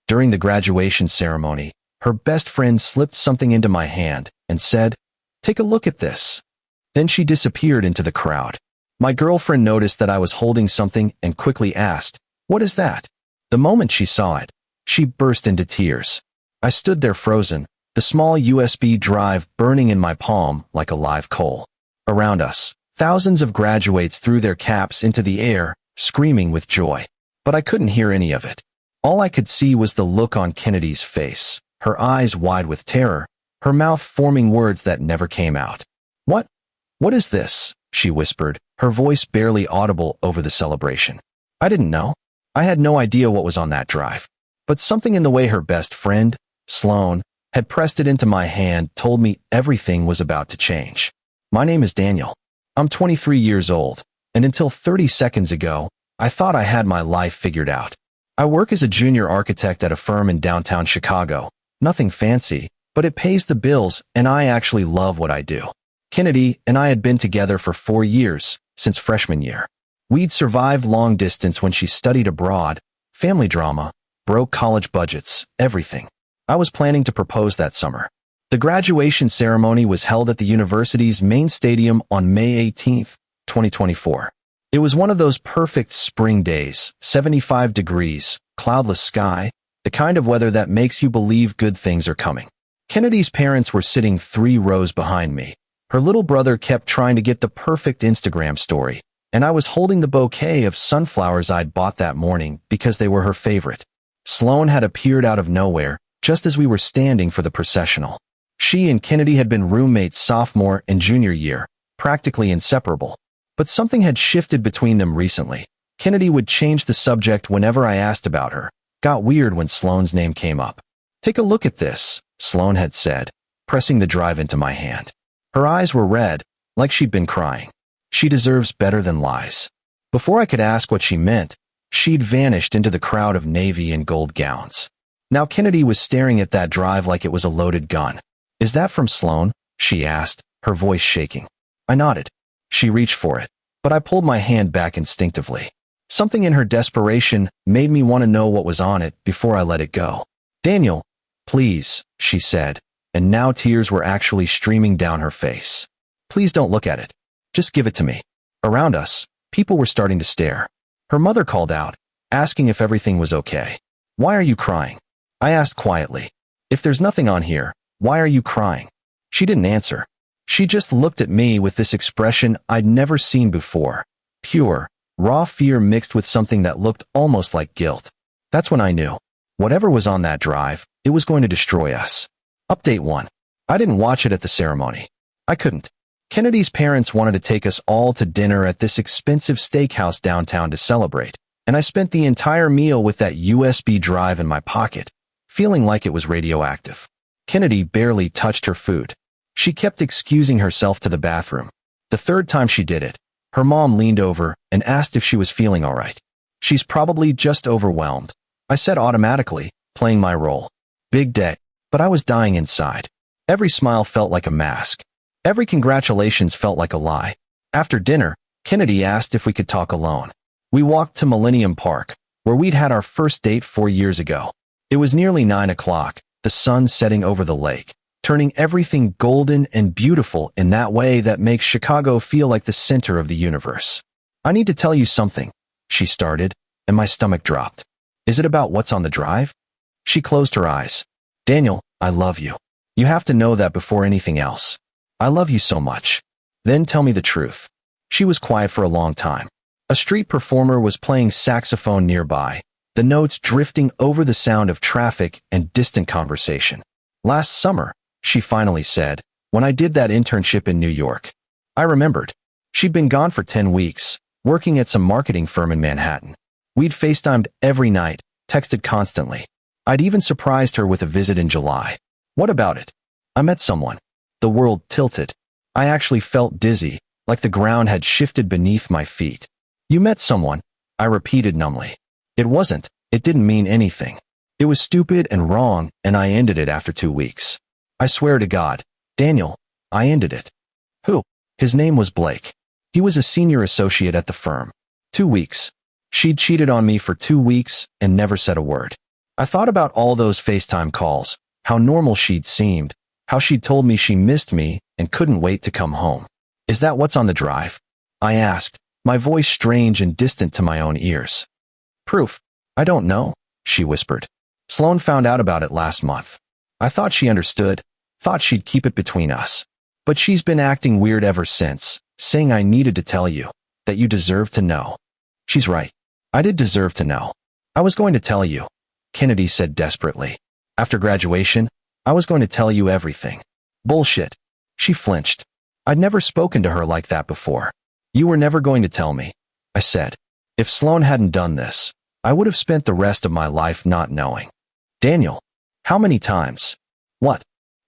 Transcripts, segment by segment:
During the graduation ceremony, her best friend slipped something into my hand and said, "Take a look at this." Then she disappeared into the crowd. My girlfriend noticed that I was holding something and quickly asked, "What is that?" The moment she saw it, she burst into tears. I stood there frozen, the small USB drive burning in my palm like a live coal. Around us, thousands of graduates threw their caps into the air, screaming with joy. But I couldn't hear any of it. All I could see was the look on Kennedy's face, her eyes wide with terror, her mouth forming words that never came out. What is this?" she whispered, her voice barely audible over the celebration. I didn't know. I had no idea what was on that drive. But something in the way her best friend, Sloan, had pressed it into my hand told me everything was about to change. My name is Daniel. I'm 23 years old, and until 30 seconds ago, I thought I had my life figured out. I work as a junior architect at a firm in downtown Chicago. Nothing fancy, but it pays the bills, and I actually love what I do. Kennedy and I had been together for 4 years, since freshman year. We'd survived long distance when she studied abroad, family drama, broke college budgets, everything. I was planning to propose that summer. The graduation ceremony was held at the university's main stadium on May 18, 2024. It was one of those perfect spring days, 75 degrees, cloudless sky, the kind of weather that makes you believe good things are coming. Kennedy's parents were sitting 3 rows behind me. Her little brother kept trying to get the perfect Instagram story, and I was holding the bouquet of sunflowers I'd bought that morning because they were her favorite. Sloan had appeared out of nowhere, just as we were standing for the processional. She and Kennedy had been roommates sophomore and junior year, practically inseparable. But something had shifted between them recently. Kennedy would change the subject whenever I asked about her. Got weird when Sloan's name came up. "Take a look at this," Sloan had said, pressing the drive into my hand. Her eyes were red, like she'd been crying. She deserves better than lies. Before I could ask what she meant, she'd vanished into the crowd of navy and gold gowns. Now Kennedy was staring at that drive like it was a loaded gun. "Is that from Sloan?" she asked, her voice shaking. I nodded. She reached for it, but I pulled my hand back instinctively. Something in her desperation made me want to know what was on it before I let it go. "Daniel, please," she said, and now tears were actually streaming down her face. "Please don't look at it. Just give it to me." Around us, people were starting to stare. Her mother called out, asking if everything was okay. "Why are you crying?" I asked quietly. "If there's nothing on here, why are you crying?" She didn't answer. She just looked at me with this expression I'd never seen before. Pure, raw fear mixed with something that looked almost like guilt. That's when I knew. Whatever was on that drive, it was going to destroy us. Update 1. I didn't watch it at the ceremony. I couldn't. Kennedy's parents wanted to take us all to dinner at this expensive steakhouse downtown to celebrate, and I spent the entire meal with that USB drive in my pocket, feeling like it was radioactive. Kennedy barely touched her food. She kept excusing herself to the bathroom. The 3rd time she did it, her mom leaned over and asked if she was feeling all right. "She's probably just overwhelmed," I said automatically, playing my role. Big day, but I was dying inside. Every smile felt like a mask. Every congratulations felt like a lie. After dinner, Kennedy asked if we could talk alone. We walked to Millennium Park, where we'd had our first date 4 years ago. It was nearly 9 o'clock, the sun setting over the lake, turning everything golden and beautiful in that way that makes Chicago feel like the center of the universe. "I need to tell you something," she started, and my stomach dropped. "Is it about what's on the drive?" She closed her eyes. "Daniel, I love you. You have to know that before anything else. I love you so much. Then tell me the truth." She was quiet for a long time. A street performer was playing saxophone nearby, the notes drifting over the sound of traffic and distant conversation. "Last summer," she finally said, "when I did that internship in New York." I remembered. She'd been gone for 10 weeks, working at some marketing firm in Manhattan. We'd FaceTimed every night, texted constantly. I'd even surprised her with a visit in July. What about it? I met someone. The world tilted. I actually felt dizzy, like the ground had shifted beneath my feet. "You met someone," I repeated numbly. It didn't mean anything. It was stupid and wrong, and I ended it after 2 weeks. I swear to God, Daniel, I ended it. "Who?" His name was Blake. He was a senior associate at the firm. 2 weeks. She'd cheated on me for 2 weeks and never said a word. I thought about all those FaceTime calls, how normal she'd seemed, how she'd told me she missed me and couldn't wait to come home. Is that what's on the drive? I asked, my voice strange and distant to my own ears. Proof? I don't know, she whispered. Sloan found out about it last month. I thought she understood, thought she'd keep it between us. But she's been acting weird ever since, saying I needed to tell you, that you deserve to know. She's right. I did deserve to know. I was going to tell you, Kennedy said desperately. After graduation, I was going to tell you everything. Bullshit. She flinched. I'd never spoken to her like that before. You were never going to tell me, I said. If Sloan hadn't done this, I would have spent the rest of my life not knowing. Daniel, how many times? What?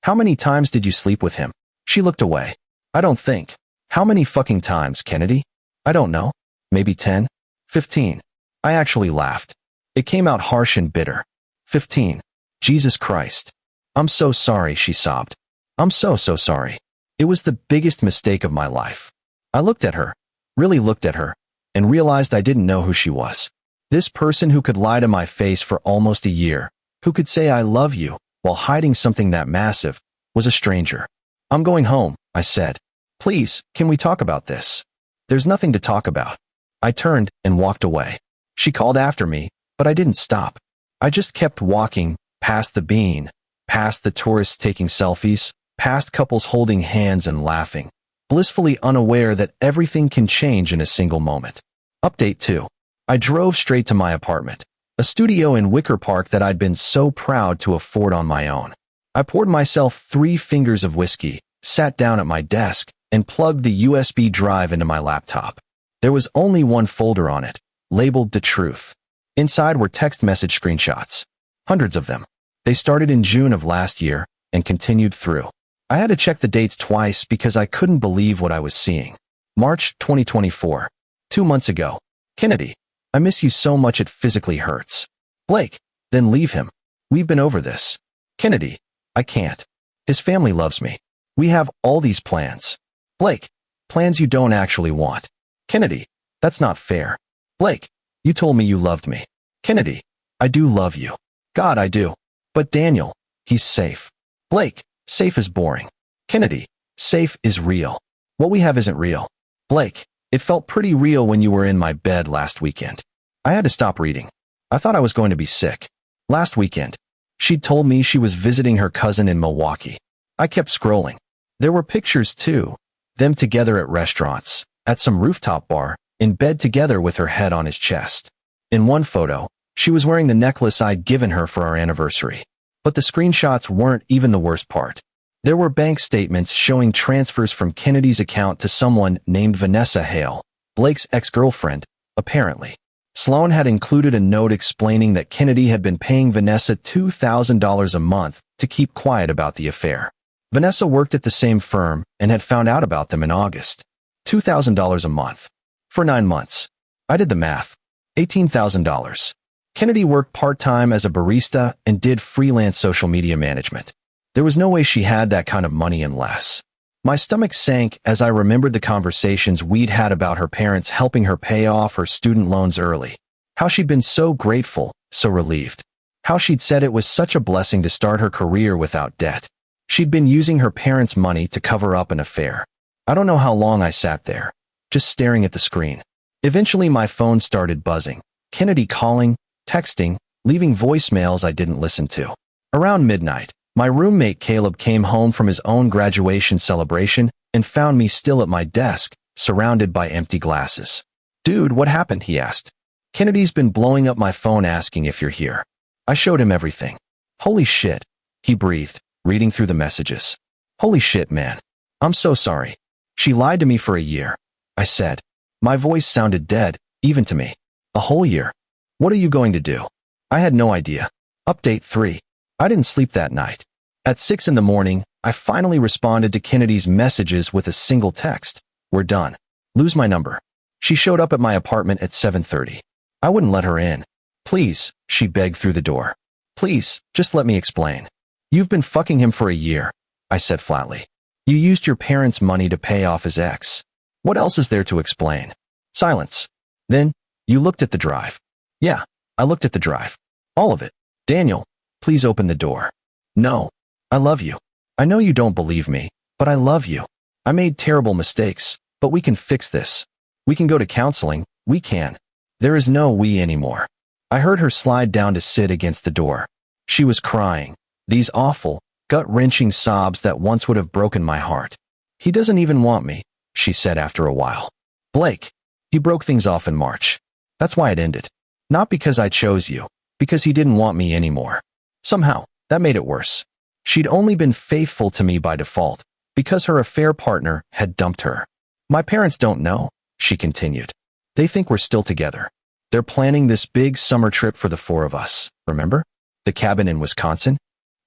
How many times did you sleep with him? She looked away. I don't think. How many fucking times, Kennedy? I don't know. Maybe 10? 15. I actually laughed. It came out harsh and bitter. 15. Jesus Christ. I'm so sorry, she sobbed. I'm so sorry. It was the biggest mistake of my life. I looked at her, really looked at her, and realized I didn't know who she was. This person who could lie to my face for almost a year, who could say I love you while hiding something that massive, was a stranger. I'm going home, I said. Please, can we talk about this? There's nothing to talk about. I turned and walked away. She called after me, but I didn't stop. I just kept walking, past the bean, past the tourists taking selfies, past couples holding hands and laughing, blissfully unaware that everything can change in a single moment. Update 2. I drove straight to my apartment, a studio in Wicker Park that I'd been so proud to afford on my own. I poured myself 3 fingers of whiskey, sat down at my desk, and plugged the USB drive into my laptop. There was only one folder on it, labeled The Truth. Inside were text message screenshots. Hundreds of them. They started in June of last year and continued through. I had to check the dates twice because I couldn't believe what I was seeing. March 2024. 2 months ago. Kennedy, I miss you so much it physically hurts. Blake, then leave him. We've been over this. Kennedy, I can't. His family loves me. We have all these plans. Blake, plans you don't actually want. Kennedy, that's not fair. Blake, you told me you loved me. Kennedy, I do love you. God, I do. But Daniel, he's safe. Blake, safe is boring. Kennedy, safe is real. What we have isn't real. Blake, it felt pretty real when you were in my bed last weekend. I had to stop reading. I thought I was going to be sick. Last weekend, she'd told me she was visiting her cousin in Milwaukee. I kept scrolling. There were pictures too. Them together at restaurants, at some rooftop bar, in bed together with her head on his chest. In one photo, she was wearing the necklace I'd given her for our anniversary. But the screenshots weren't even the worst part. There were bank statements showing transfers from Kennedy's account to someone named Vanessa Hale, Blake's ex-girlfriend, apparently. Sloan had included a note explaining that Kennedy had been paying Vanessa $2,000 a month to keep quiet about the affair. Vanessa worked at the same firm and had found out about them in August. $2,000 a month. For 9 months. I did the math. $18,000. Kennedy worked part-time as a barista and did freelance social media management. There was no way she had that kind of money unless. My stomach sank as I remembered the conversations we'd had about her parents helping her pay off her student loans early. How she'd been so grateful, so relieved. How she'd said it was such a blessing to start her career without debt. She'd been using her parents' money to cover up an affair. I don't know how long I sat there, just staring at the screen. Eventually my phone started buzzing. Kennedy calling, texting, leaving voicemails I didn't listen to. Around midnight, my roommate Caleb came home from his own graduation celebration and found me still at my desk, surrounded by empty glasses. Dude, what happened? He asked. Kennedy's been blowing up my phone asking if you're here. I showed him everything. Holy shit, he breathed, reading through the messages. Holy shit, man. I'm so sorry. She lied to me for a year, I said. My voice sounded dead, even to me. A whole year. What are you going to do? I had no idea. Update 3. I didn't sleep that night. At 6 in the morning, I finally responded to Kennedy's messages with a single text. We're done. Lose my number. She showed up at my apartment at 7:30. I wouldn't let her in. Please, she begged through the door. Please, just let me explain. You've been fucking him for a year, I said flatly. You used your parents' money to pay off his ex. What else is there to explain? Silence. Then, you looked at the drive. Yeah, I looked at the drive. All of it. Daniel, please open the door. No. I love you. I know you don't believe me, but I love you. I made terrible mistakes, but we can fix this. We can go to counseling, we can. There is no we anymore. I heard her slide down to sit against the door. She was crying. These awful, gut-wrenching sobs that once would have broken my heart. He doesn't even want me, she said after a while. Blake. He broke things off in March. That's why it ended. Not because I chose you, because he didn't want me anymore. Somehow, that made it worse. She'd only been faithful to me by default, because her affair partner had dumped her. My parents don't know, she continued. They think we're still together. They're planning this big summer trip for the four of us, remember? The cabin in Wisconsin?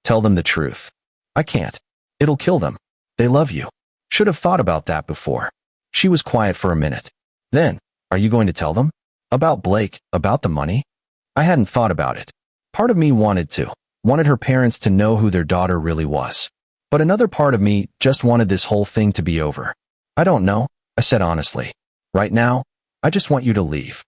Tell them the truth. I can't. It'll kill them. They love you. Should have thought about that before. She was quiet for a minute. Then, are you going to tell them? About Blake, about the money? I hadn't thought about it. Part of me wanted her parents to know who their daughter really was. But another part of me just wanted this whole thing to be over. I don't know, I said honestly. Right now, I just want you to leave.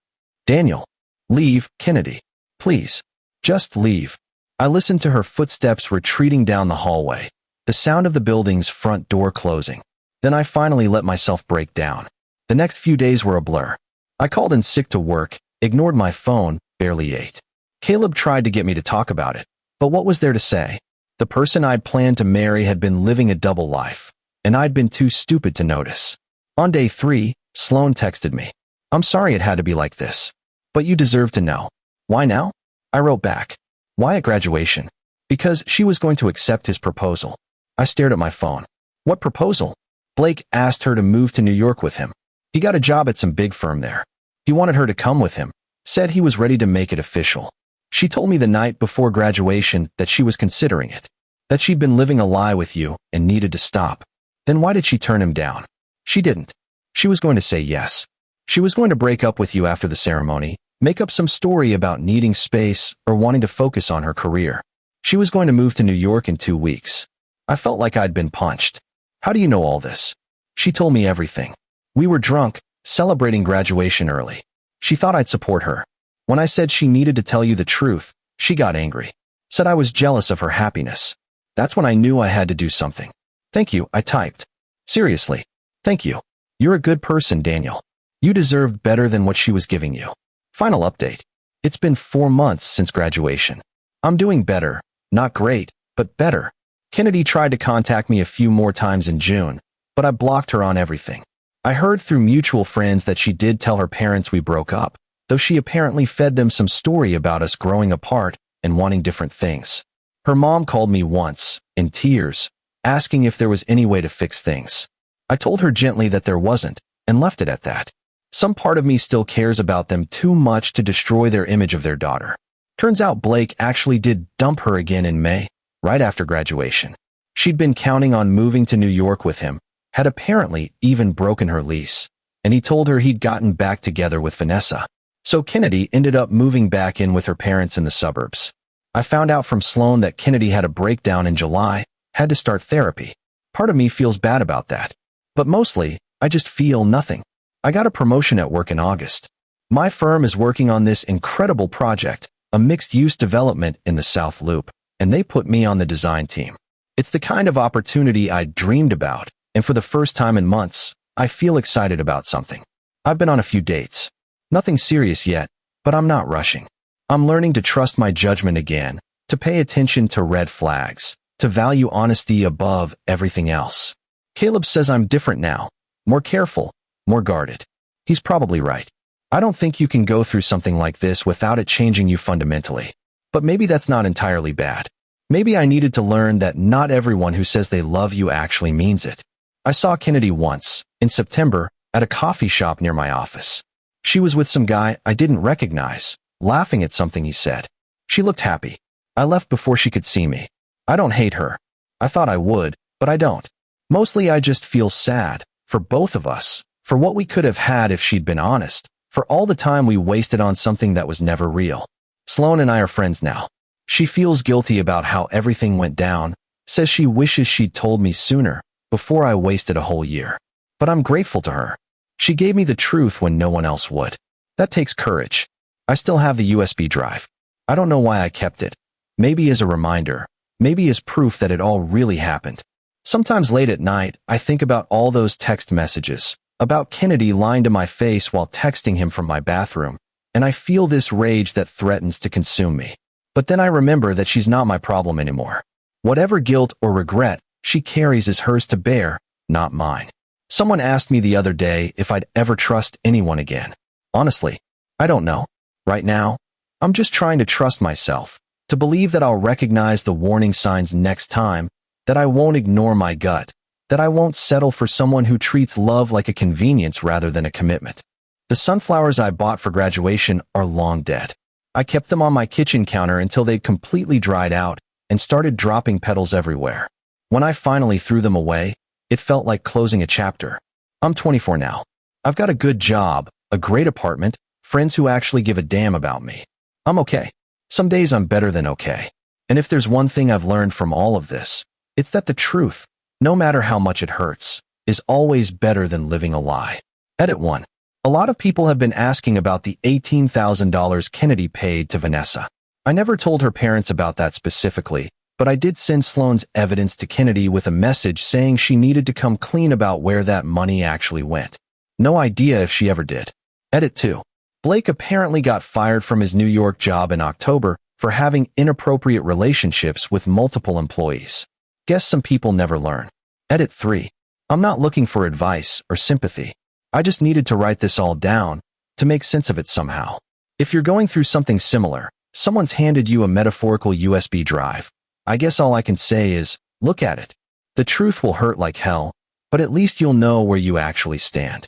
Daniel. Leave, Kennedy. Please. Just leave. I listened to her footsteps retreating down the hallway, the sound of the building's front door closing. Then I finally let myself break down. The next few days were a blur. I called in sick to work, ignored my phone, barely ate. Caleb tried to get me to talk about it, but what was there to say? The person I'd planned to marry had been living a double life, and I'd been too stupid to notice. On day 3, Sloan texted me. I'm sorry it had to be like this, but you deserve to know. Why now? I wrote back. Why at graduation? Because she was going to accept his proposal. I stared at my phone. What proposal? Blake asked her to move to New York with him. He got a job at some big firm there. He wanted her to come with him, said he was ready to make it official. She told me the night before graduation that she was considering it, that she'd been living a lie with you and needed to stop. Then why did she turn him down? She didn't. She was going to say yes. She was going to break up with you after the ceremony, make up some story about needing space or wanting to focus on her career. She was going to move to New York in 2 weeks. I felt like I'd been punched. How do you know all this? She told me everything. We were drunk, celebrating graduation early. She thought I'd support her. When I said she needed to tell you the truth, she got angry. Said I was jealous of her happiness. That's when I knew I had to do something. Thank you, I typed. Seriously. Thank you. You're a good person, Daniel. You deserved better than what she was giving you. Final update. It's been 4 months since graduation. I'm doing better. Not great, but better. Kennedy tried to contact me a few more times in June, but I blocked her on everything. I heard through mutual friends that she did tell her parents we broke up, though she apparently fed them some story about us growing apart and wanting different things. Her mom called me once, in tears, asking if there was any way to fix things. I told her gently that there wasn't, and left it at that. Some part of me still cares about them too much to destroy their image of their daughter. Turns out Blake actually did dump her again in May, right after graduation. She'd been counting on moving to New York with him, had apparently even broken her lease, and he told her he'd gotten back together with Vanessa. So Kennedy ended up moving back in with her parents in the suburbs. I found out from Sloan that Kennedy had a breakdown in July, had to start therapy. Part of me feels bad about that. But mostly, I just feel nothing. I got a promotion at work in August. My firm is working on this incredible project, a mixed-use development in the South Loop, and they put me on the design team. It's the kind of opportunity I dreamed about, and for the first time in months, I feel excited about something. I've been on a few dates. Nothing serious yet, but I'm not rushing. I'm learning to trust my judgment again, to pay attention to red flags, to value honesty above everything else. Caleb says I'm different now, more careful, more guarded. He's probably right. I don't think you can go through something like this without it changing you fundamentally. But maybe that's not entirely bad. Maybe I needed to learn that not everyone who says they love you actually means it. I saw Kennedy once, in September, at a coffee shop near my office. She was with some guy I didn't recognize, laughing at something he said. She looked happy. I left before she could see me. I don't hate her. I thought I would, but I don't. Mostly I just feel sad, for both of us, for what we could have had if she'd been honest, for all the time we wasted on something that was never real. Sloan and I are friends now. She feels guilty about how everything went down, says she wishes she'd told me sooner, before I wasted a whole year. But I'm grateful to her. She gave me the truth when no one else would. That takes courage. I still have the USB drive. I don't know why I kept it. Maybe as a reminder, maybe as proof that it all really happened. Sometimes late at night, I think about all those text messages, about Kennedy lying to my face while texting him from my bathroom, and I feel this rage that threatens to consume me. But then I remember that she's not my problem anymore. Whatever guilt or regret she carries is hers to bear, not mine. Someone asked me the other day if I'd ever trust anyone again. Honestly, I don't know. Right now, I'm just trying to trust myself, to believe that I'll recognize the warning signs next time, that I won't ignore my gut, that I won't settle for someone who treats love like a convenience rather than a commitment. The sunflowers I bought for graduation are long dead. I kept them on my kitchen counter until they'd completely dried out and started dropping petals everywhere. When I finally threw them away, it felt like closing a chapter. I'm 24 now. I've got a good job, a great apartment, friends who actually give a damn about me. I'm okay. Some days I'm better than okay. And if there's one thing I've learned from all of this, it's that the truth, no matter how much it hurts, is always better than living a lie. Edit 1. A lot of people have been asking about the $18,000 Kennedy paid to Vanessa. I never told her parents about that specifically, but I did send Sloane's evidence to Kennedy with a message saying she needed to come clean about where that money actually went. No idea if she ever did. Edit 2. Blake apparently got fired from his New York job in October for having inappropriate relationships with multiple employees. Guess some people never learn. Edit 3. I'm not looking for advice or sympathy. I just needed to write this all down to make sense of it somehow. If you're going through something similar, someone's handed you a metaphorical USB drive. I guess all I can say is, look at it. The truth will hurt like hell, but at least you'll know where you actually stand.